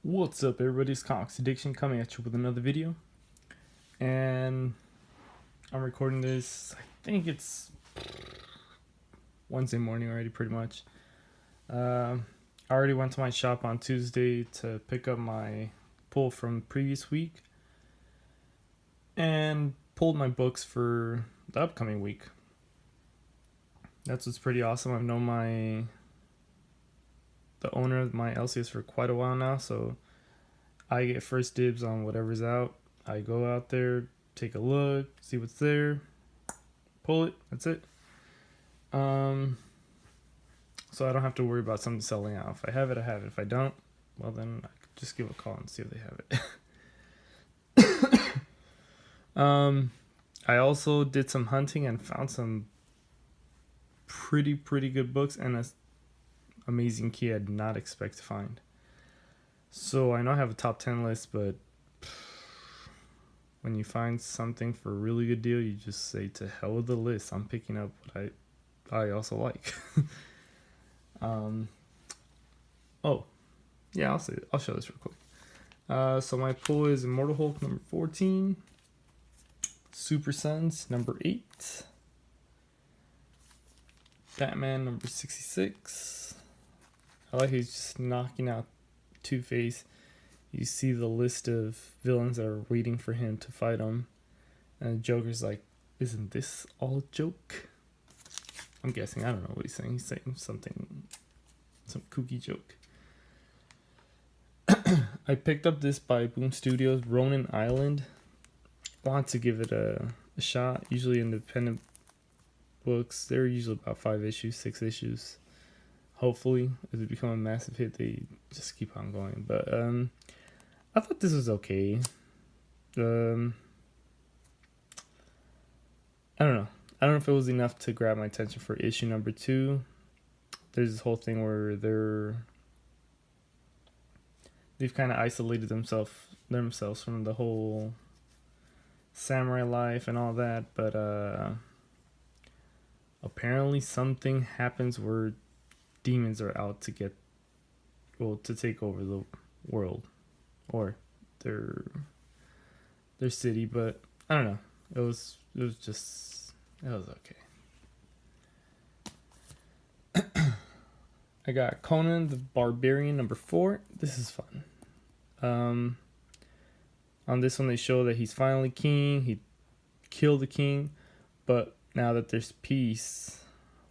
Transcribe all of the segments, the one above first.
What's up, everybody? It's Comics Addiction coming at you with another video, and I'm recording this. I think it's Wednesday morning already, pretty much. I already went to my shop on Tuesday to pick up my pull from the previous week, and pulled my books for the upcoming week. That's what's pretty awesome. I've known the owner of my LCS for quite a while now, so I get first dibs on whatever's out. I go out there, take a look, see what's there, pull it. That's it. So I don't have to worry about something selling out. If I have it, I have it. If I don't, well, then I could just give a call and see if they have it. I also did some hunting and found some pretty good books and an amazing key I did not expect to find. So I know I have a top 10 list, but when you find something for a really good deal, you just say to hell with the list. I'm picking up what I also like. Oh, yeah, I'll show this real quick. So my pull is Immortal Hulk number 14, Super Sons number 8, Batman number 66. I like he's just knocking out Two-Face. You see the list of villains that are waiting for him to fight him, and the Joker's like, isn't this all a joke? I'm guessing. I don't know what he's saying. He's saying some kooky joke. I picked up this by Boom Studios, Ronin Island. Want to give it a shot. Usually independent books, they're usually about 5 issues, 6 issues. Hopefully, if they become a massive hit, they just keep on going. But I thought this was okay. I don't know. I don't know if it was enough to grab my attention for issue number 2. There's this whole thing where they've kind of isolated themselves from the whole samurai life and all that. But apparently something happens where demons are out to take over the world or their city. But I don't know. It was okay. I got Conan the Barbarian number 4. This is fun. On this one they show that he's finally king. He killed the king, but now that there's peace,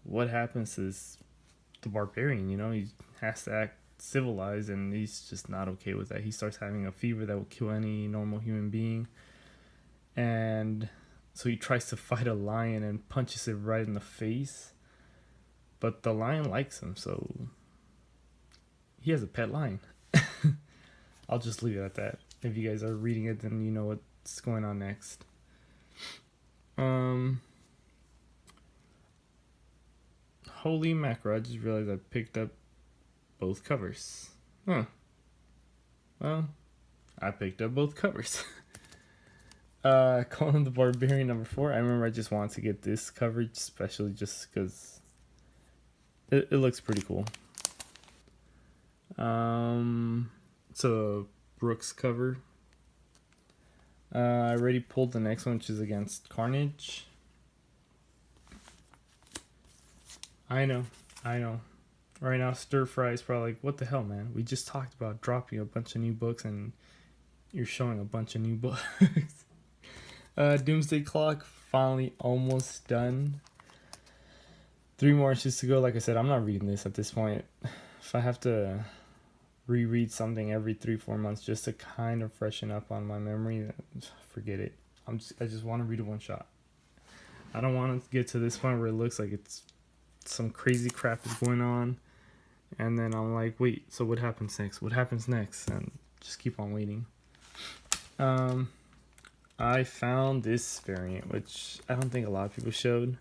what happens is the barbarian, he has to act civilized, and he's just not okay with that. He starts having a fever that will kill any normal human being, and so he tries to fight a lion and punches it right in the face, but the lion likes him, so he has a pet lion. I'll just leave it at that. If you guys are reading it, then you know what's going on next. Holy mackerel, I just realized I picked up both covers. Huh. Well, I picked up both covers. Conan the Barbarian number 4. I remember I just wanted to get this cover, especially just because it looks pretty cool. It's a Brooks cover. I already pulled the next one, which is against Carnage. I know. Right now, Stir Fry is probably like, what the hell, man? We just talked about dropping a bunch of new books, and you're showing a bunch of new books. Doomsday Clock, finally almost done. 3 more issues to go. Like I said, I'm not reading this at this point. If I have to reread something every 3-4 months just to kind of freshen up on my memory, forget it. I just want to read it one shot. I don't want to get to this point where it looks like it's some crazy crap is going on, and then I'm like, wait, so what happens next? And just keep on waiting. I found this variant, which I don't think a lot of people showed.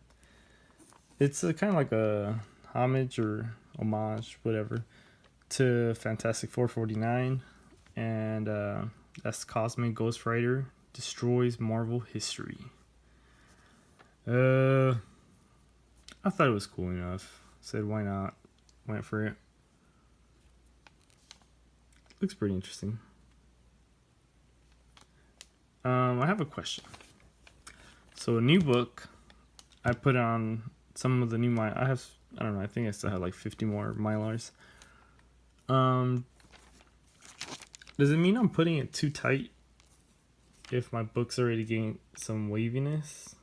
It's kind of like a homage or homage, whatever, to Fantastic Four 49, and that's Cosmic Ghost Rider Destroys Marvel History. I thought it was cool enough. Said why not? Went for it. Looks pretty interesting. I have a question. So a new book, I put on some of the new I have, I don't know, I think I still have like 50 more Mylars. Does it mean I'm putting it too tight if my book's already getting some waviness?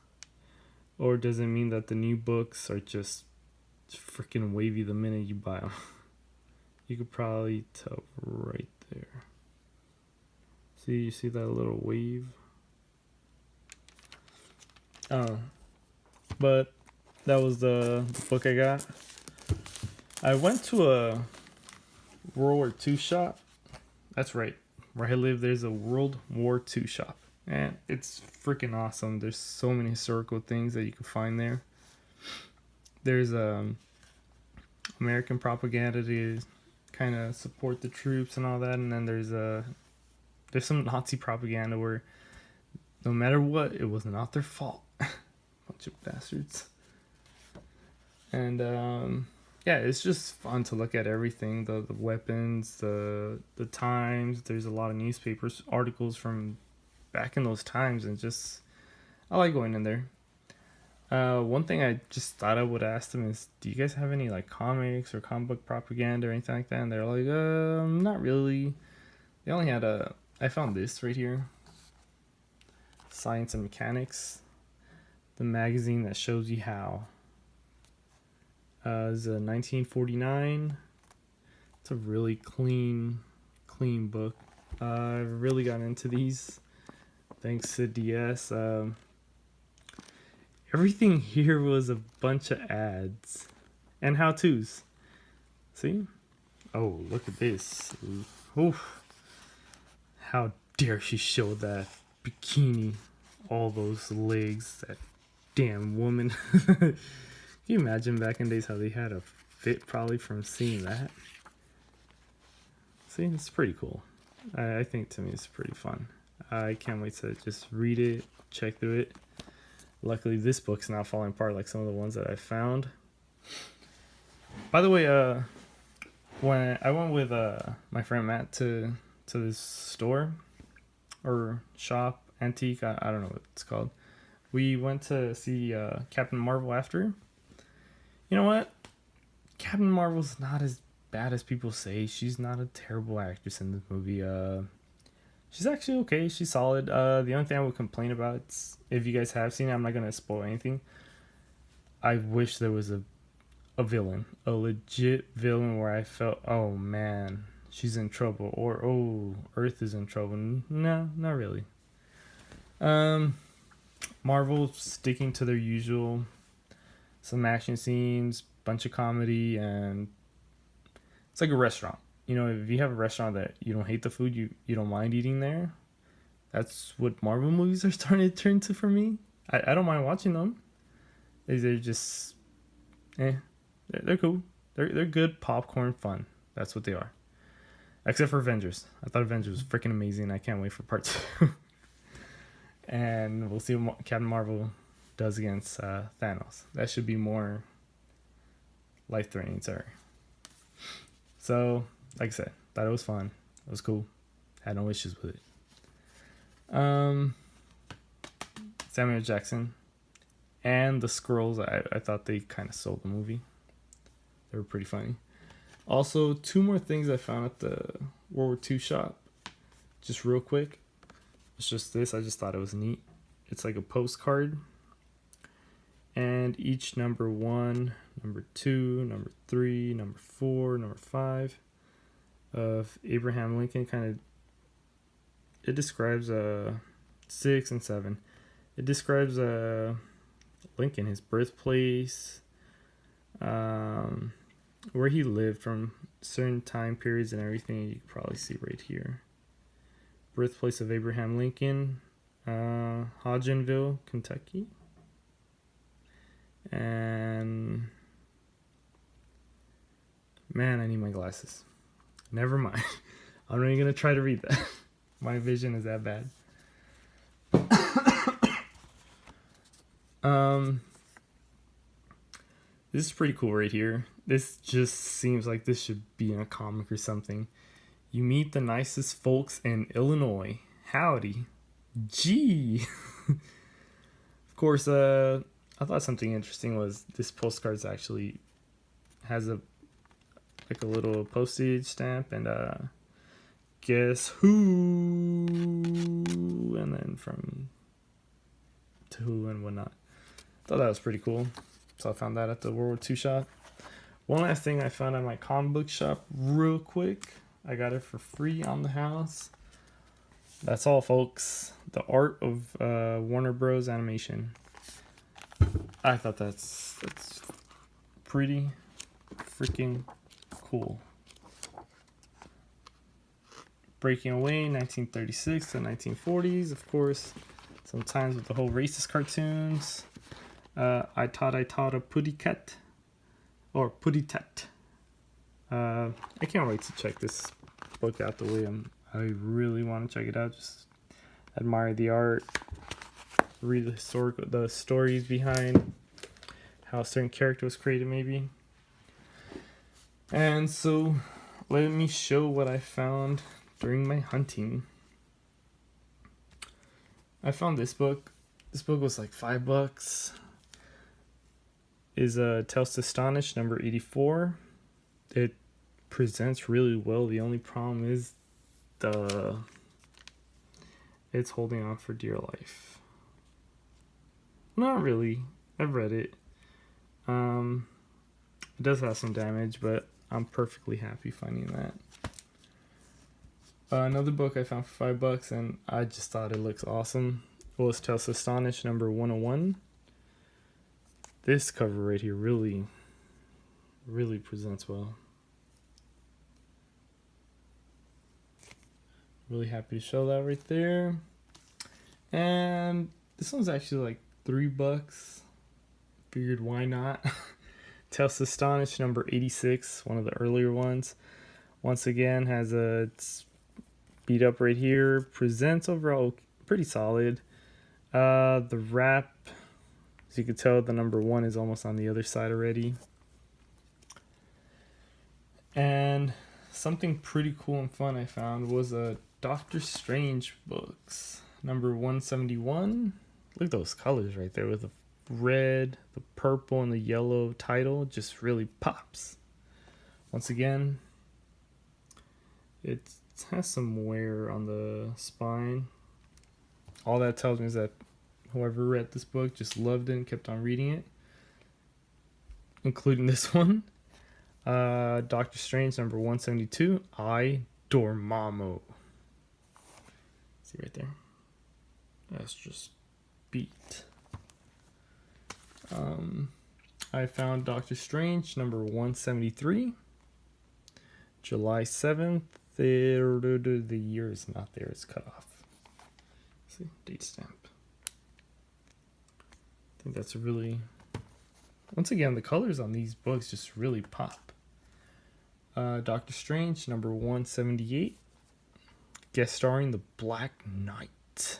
Or does it mean that the new books are just freaking wavy the minute you buy them? You could probably tell right there. See, you see that little wave? Oh, but that was the book I got. I went to a World War II shop. That's right. Where I live, there's a World War II shop. And it's freaking awesome. There's so many historical things that you can find there. There's American propaganda to kind of support the troops and all that. And then there's some Nazi propaganda where no matter what, it was not their fault. Bunch of bastards. And yeah, it's just fun to look at everything, the weapons, the times. There's a lot of newspapers, articles from back in those times, and just I like going in there. One thing I just thought I would ask them is, do you guys have any like comics or comic book propaganda or anything like that? And they're like, not really. They only had I found this right here, Science and Mechanics, the magazine that shows you how. It's a 1949. It's a really clean book. I really got into these thanks to DS. Everything here was a bunch of ads and how-tos. See? Oh, look at this. Oof. How dare she show that bikini, all those legs, that damn woman. Can you imagine back in days how they had a fit probably from seeing that? See, it's pretty cool. I think to me it's pretty fun. I can't wait to just read it, check through it. Luckily this book's not falling apart like some of the ones that I found. By the way, when I went with my friend Matt to this store or shop, antique, I don't know what it's called. We went to see Captain Marvel after. You know what? Captain Marvel's not as bad as people say. She's not a terrible actress in this movie. She's actually okay. She's solid. The only thing I would complain about is, if you guys have seen it, I'm not gonna spoil anything. I wish there was a villain, a legit villain where I felt, oh man, she's in trouble, or oh, Earth is in trouble. No, not really. Marvel sticking to their usual. Some action scenes, bunch of comedy, and it's like a restaurant. You know, if you have a restaurant that you don't hate the food, you don't mind eating there. That's what Marvel movies are starting to turn to for me. I don't mind watching them. They're just, they're cool. They're good popcorn fun. That's what they are. Except for Avengers. I thought Avengers was freaking amazing. I can't wait for part 2. And we'll see what Captain Marvel does against Thanos. That should be more life-threatening, sorry. So, like I said, thought it was fun. It was cool. Had no issues with it. Samuel Jackson and the Skrulls, I thought they kind of sold the movie. They were pretty funny. Also, 2 more things I found at the World War II shop. Just real quick. It's just this. I just thought it was neat. It's like a postcard. And each number 1, number 2, number 3, number 4, number 5 of Abraham Lincoln it describes 6 and 7. It describes Lincoln, his birthplace, where he lived from certain time periods and everything. You can probably see right here. Birthplace of Abraham Lincoln, Hodgenville, Kentucky. And man, I need my glasses. Never mind. I'm not even gonna try to read that. My vision is that bad. This is pretty cool right here. This just seems like this should be in a comic or something. You meet the nicest folks in Illinois. Howdy. Gee. Of course, I thought something interesting was this postcard's actually has a like a little postage stamp and guess who, and then from to who and whatnot. Thought that was pretty cool. So I found that at the World War II shop. One last thing I found at my comic book shop real quick. I got it for free on the house. That's all, folks. The Art of Warner Bros. Animation. I thought that's pretty freaking cool. Breaking away, 1936 to 1940s, of course. Sometimes with the whole racist cartoons. I taught a putty cat. Or putty tat. I can't wait to check this book out the way I really want to check it out. Just admire the art. Read the stories behind how a certain character was created, maybe. And so, let me show what I found during my hunting. I found this book. This book was like $5. Is Tales to Astonish number 84. It presents really well. The only problem is it's holding on for dear life. Not really. I've read it. It does have some damage, but I'm perfectly happy finding that. Another book I found for $5, and I just thought it looks awesome. It was Tales to Astonish number 101. This cover right here really presents well. Really happy to show that right there. And this one's actually like $3. Figured why not? Tales to Astonish number 86, one of the earlier ones. Once again, has it's beat up right here. Presents overall pretty solid. The wrap, as you can tell, the number 1 is almost on the other side already. And something pretty cool and fun I found was a Doctor Strange books, number 171. Look at those colors right there with the red, the purple, and the yellow title. Just really pops. Once again, it has some wear on the spine. All that tells me is that whoever read this book just loved it and kept on reading it, including this one. Doctor Strange number 172, I Dormammu. See right there? That's just beat. I found Doctor Strange number 173, July 7th. The year is not there, it's cut off. See, date stamp. I think that's a really, once again, the colors on these books just really pop. Doctor Strange number 178, guest starring the Black Knight.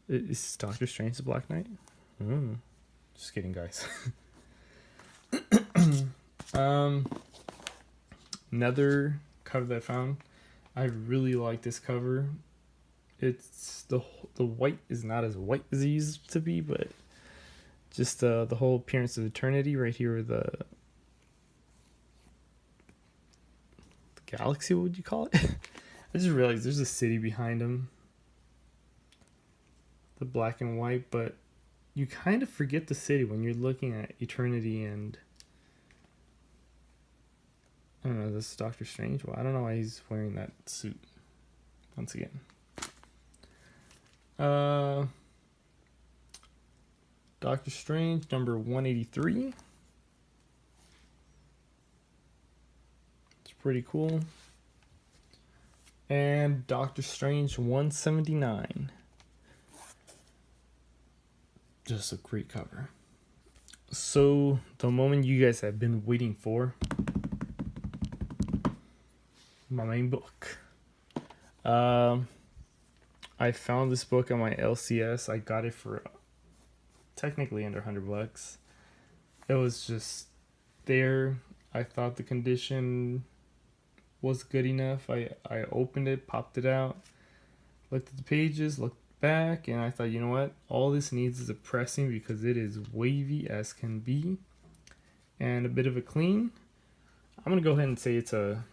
Is Doctor Strange the Black Knight? Just kidding, guys. Another cover that I found. I really like this cover. It's the white is not as white as it used to be, but just the whole appearance of eternity right here with the galaxy, what would you call it? I just realized there's a city behind him. The black and white, but you kind of forget the city when you're looking at eternity and I don't know, this is Doctor Strange. Well, I don't know why he's wearing that suit. Once again. Doctor Strange number 183. It's pretty cool. And Doctor Strange 179. Just a great cover. So, the moment you guys have been waiting for, my main book. I found this book on my LCS. I got it for technically under $100. It was just there. I thought the condition was good enough. I opened it, popped it out, looked at the pages, looked back, and I thought, you know what? All this needs is a pressing because it is wavy as can be and a bit of a clean. I'm going to go ahead and say it's a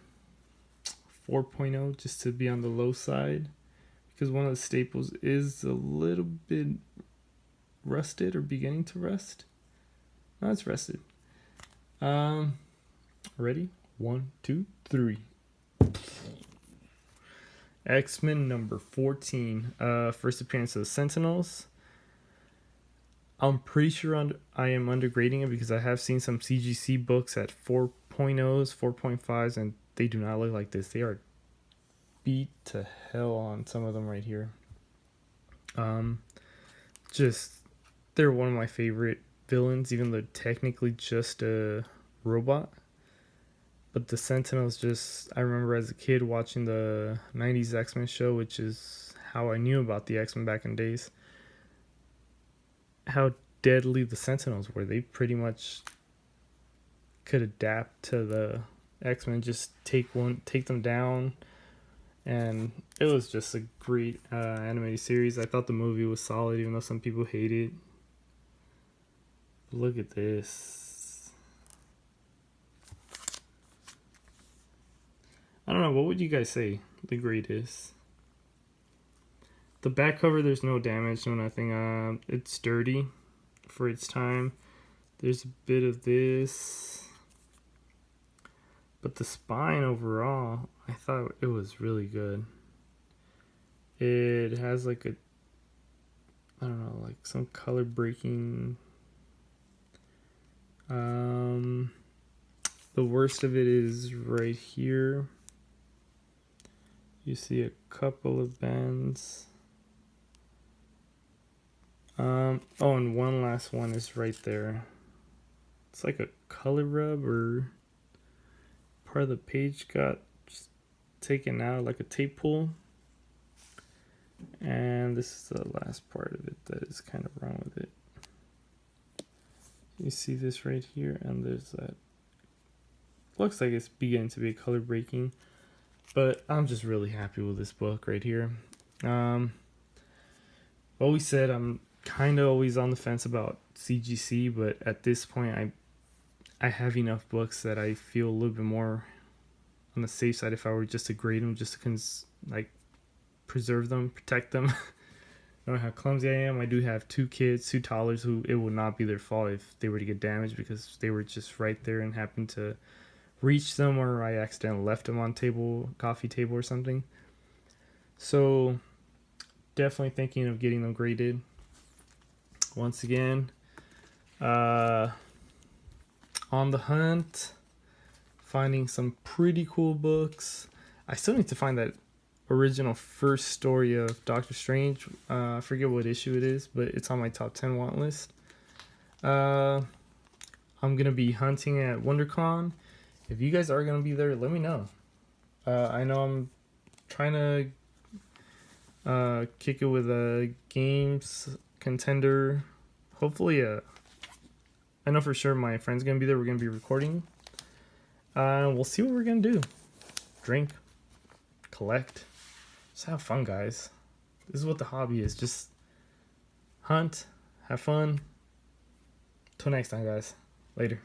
4.0 just to be on the low side because one of the staples is a little bit rusted or beginning to rust. No, it's rusted. Ready? 1, 2, 3. X-Men number 14. First appearance of the Sentinels. I'm pretty sure I am undergrading it because I have seen some CGC books at 4.0s, 4.5s, and they do not look like this. They are beat to hell on some of them right here. Just they're one of my favorite villains, even though technically just a robot. But the Sentinels just, I remember as a kid watching the 90s X-Men show, which is how I knew about the X-Men back in days. How deadly the Sentinels were. They pretty much could adapt to the X-Men, just take them down. And it was just a great animated series. I thought the movie was solid, even though some people hate it. Look at this. I don't know, what would you guys say the grade is? The back cover, there's no damage, no nothing. It's sturdy for its time. There's a bit of this. But the spine overall, I thought it was really good. It has like a, I don't know, like some color breaking. The worst of it is right here. You see a couple of bends. Oh, and one last one is right there. It's like a color rub or part of the page got just taken out, like a tape pull. And this is the last part of it that is kind of wrong with it. You see this right here, and there's that. Looks like it's beginning to be color breaking, but I'm just really happy with this book right here. Always said I'm kind of always on the fence about CGC, but at this point I have enough books that I feel a little bit more on the safe side if I were just to grade them, just to preserve them, protect them. Knowing how clumsy I am, I do have 2 kids, 2 toddlers, who it would not be their fault if they were to get damaged because they were just right there and happened to reach them, or I accidentally left them on coffee table or something. So definitely thinking of getting them graded. Once again, on the hunt, finding some pretty cool books. I still need to find that original first story of Doctor Strange. I forget what issue it is, but it's on my top 10 want list. I'm gonna be hunting at WonderCon. If you guys are gonna be there, let me know. I know I'm trying to kick it with a games contender. Hopefully, I know for sure my friend's gonna be there. We're gonna be recording. We'll see what we're gonna do. Drink, collect, just have fun, guys. This is what the hobby is. Just hunt, have fun. Till next time, guys. Later.